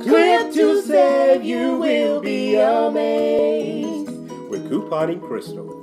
Clip to save, you will be amazed with Couponing Crystle.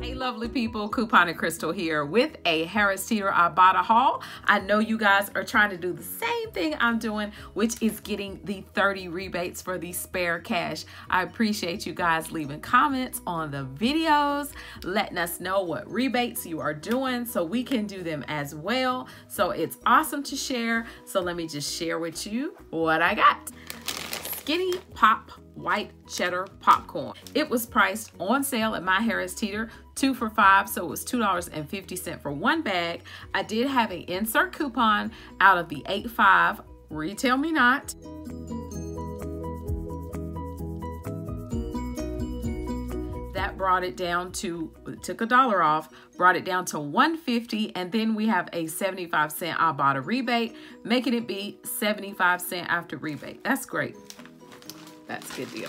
Hey lovely people, Couponing Crystle here with a Harris Teeter Ibotta Haul. I know you guys are trying to do the same thing I'm doing, which is getting the 30 rebates for the spare cash. I appreciate you guys leaving comments on the videos, letting us know what rebates you are doing so we can do them as well. So it's awesome to share. So let me just share with you what I got. Skinny Pop White Cheddar Popcorn. It was priced on sale at my Harris Teeter, 2 for $5, so it was $2.50 for one bag. I did have an insert coupon out of the 8.5, retail me not. That brought it down to, took $1 off, brought it down to $1.50, and then we have a 75-cent Ibotta rebate, making it be 75-cent after rebate. That's great. That's a good deal.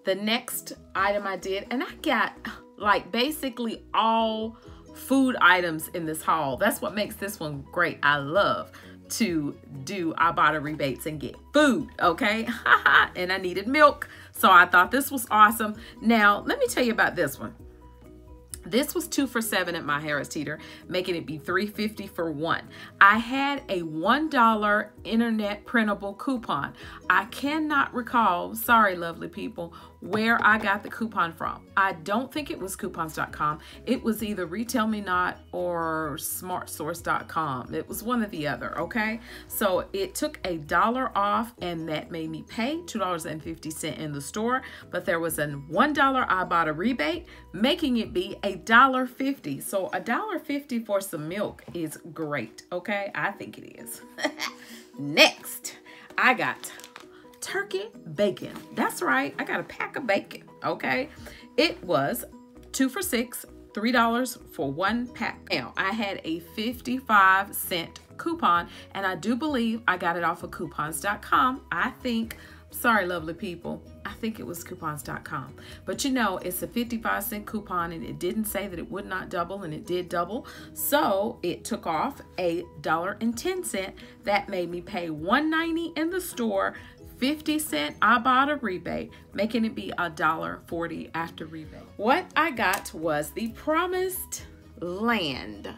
The next item I did, and I got like basically all food items in this haul. That's what makes this one great. I love to do Ibotta rebates and get food, okay? And I needed milk, so I thought this was awesome. Now, let me tell you about this one. This was 2 for $7 at my Harris Teeter, making it be $3.50 for one. I had a $1 internet printable coupon. I cannot recall, sorry lovely people, where I got the coupon from. I don't think it was coupons.com. It was either Retail Me Not or smartsource.com. It was one or the other, okay? So it took $1 off, and that made me pay $2.50 in the store, but there was a $1 Ibotta rebate, making it be $1.50. So $1.50 for some milk is great, okay? I think it is. Next, I got turkey bacon. That's right, I got a pack of bacon, okay? It was 2 for $6, $3 for one pack. Now, I had a 55-cent coupon, and I do believe I got it off of coupons.com. I think, sorry lovely people, I think it was coupons.com. But you know, it's a 55-cent coupon, and it didn't say that it would not double, and it did double. So it took off $1.10. That made me pay $1.90 in the store, 50-cent Ibotta rebate, making it be $1.40 after rebate. What I got was the Promised Land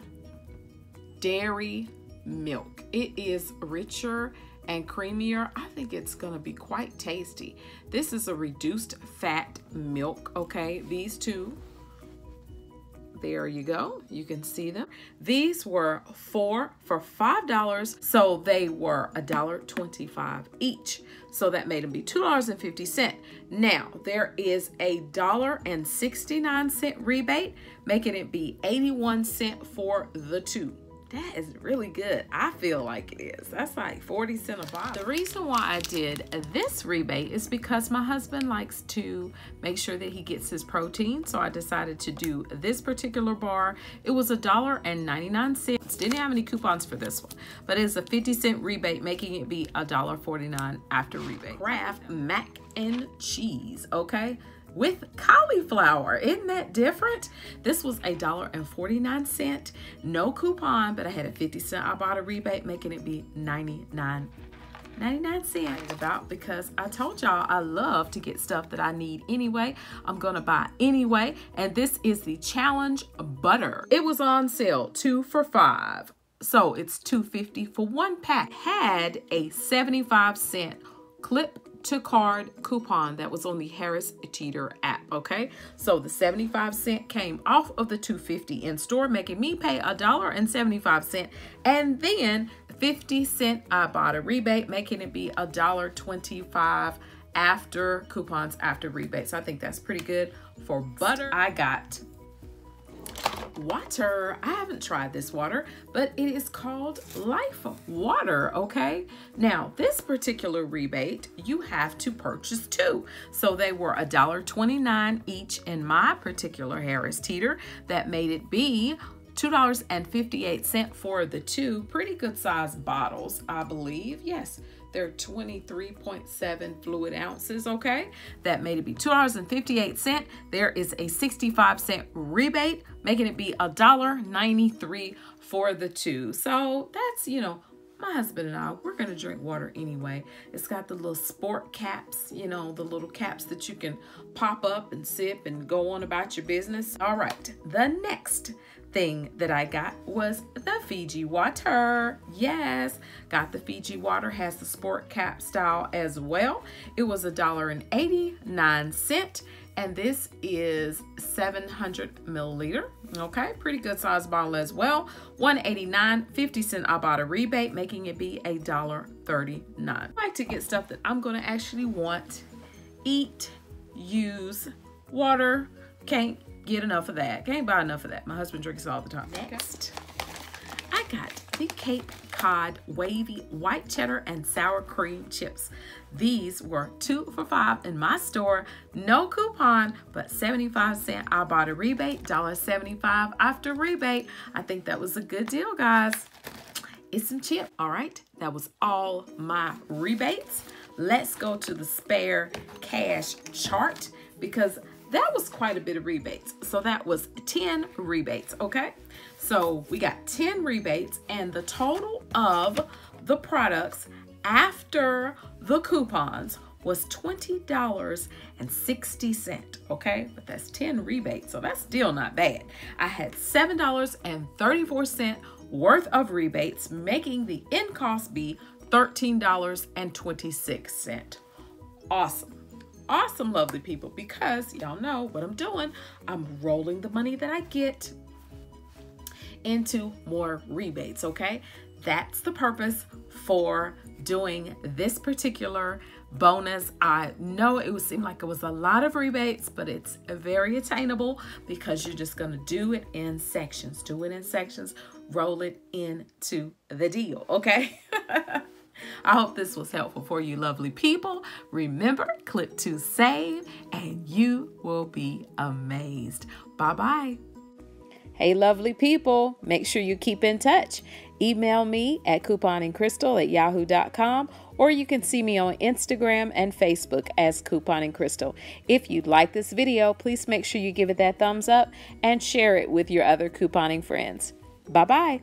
dairy milk. It is richer and creamier. I think it's gonna be quite tasty. This is a reduced fat milk, okay? These two, there you go, you can see them. These were 4 for $5, so they were $1.25 each. So that made them be $2.50. Now, there is a $1.69 rebate, making it be 81 cents for the two. That is really good. I feel like it is. That's like 40 cents a bottle. The reason why I did this rebate is because my husband likes to make sure that he gets his protein. So I decided to do this particular bar. It was $1.99. Didn't have any coupons for this one, but it's a 50-cent rebate, making it be $1.49 after rebate. Kraft mac and cheese, okay? With cauliflower. Isn't that different? This was $1.49. No coupon, but I had a 50-cent Ibotta rebate, making it be 99 cents. About because I told y'all I love to get stuff that I need anyway. I'm gonna buy anyway, and this is the Challenge Butter. It was on sale, 2 for $5. So it's $2.50 for one pack. Had a 75-cent clip to card coupon that was on the Harris Teeter app, okay? So the 75-cent came off of the $2.50 in store, making me pay $1.75, and then 50-cent Ibotta rebate, making it be $1.25 after coupons, after rebates. So I think that's pretty good for butter. I got water. I haven't tried this water, but it is called Life Water, okay? Now, this particular rebate, you have to purchase two. So they were $1.29 each in my particular Harris Teeter. That made it be $2.58 for the two pretty good sized bottles, I believe. Yes, They're 23.7 fluid ounces, okay? That made it be $2.58. There is a 65-cent rebate, making it be $1.93 for the two. So that's, you know, my husband and I, we're going to drink water anyway. It's got the little sport caps, you know, the little caps that you can pop up and sip and go on about your business. All right, the next thing that I got was the Fiji Water. Yes, got the Fiji Water, has the sport cap style as well. It was $1.89, and this is 700 milliliter. Okay, pretty good size bottle as well. $1.89, 50-cent Ibotta rebate, making it be $1.39. I like to get stuff that I'm going to actually want, eat, use. Water, can't get enough of that. Can't buy enough of that. My husband drinks it all the time. Next, I got the Cape Cod wavy white cheddar and sour cream chips. These were 2 for $5 in my store. No coupon, but 75-cent Ibotta rebate, $1.75 after rebate. I think that was a good deal, guys. It's some chip. All right, that was all my rebates. Let's go to the spare cash chart, because that was quite a bit of rebates. So that was 10 rebates, okay? So we got 10 rebates, and the total of the products after the coupons was $20.60, okay? But that's 10 rebates, so that's still not bad. I had $7.34 worth of rebates, making the end cost be $13.26. Awesome. Awesome, lovely people, because y'all know what I'm doing. I'm rolling the money that I get into more rebates, okay? That's the purpose for doing this particular bonus. I know it would seem like it was a lot of rebates, but it's very attainable because you're just going to do it in sections. Do it in sections. Roll it into the deal, okay? I hope this was helpful for you, lovely people. Remember, click to save, and you will be amazed. Bye-bye. Hey, lovely people, make sure you keep in touch. Email me at couponingcrystle@yahoo.com, or you can see me on Instagram and Facebook as Couponing Crystle. If you'd like this video, please make sure you give it that thumbs up and share it with your other couponing friends. Bye-bye.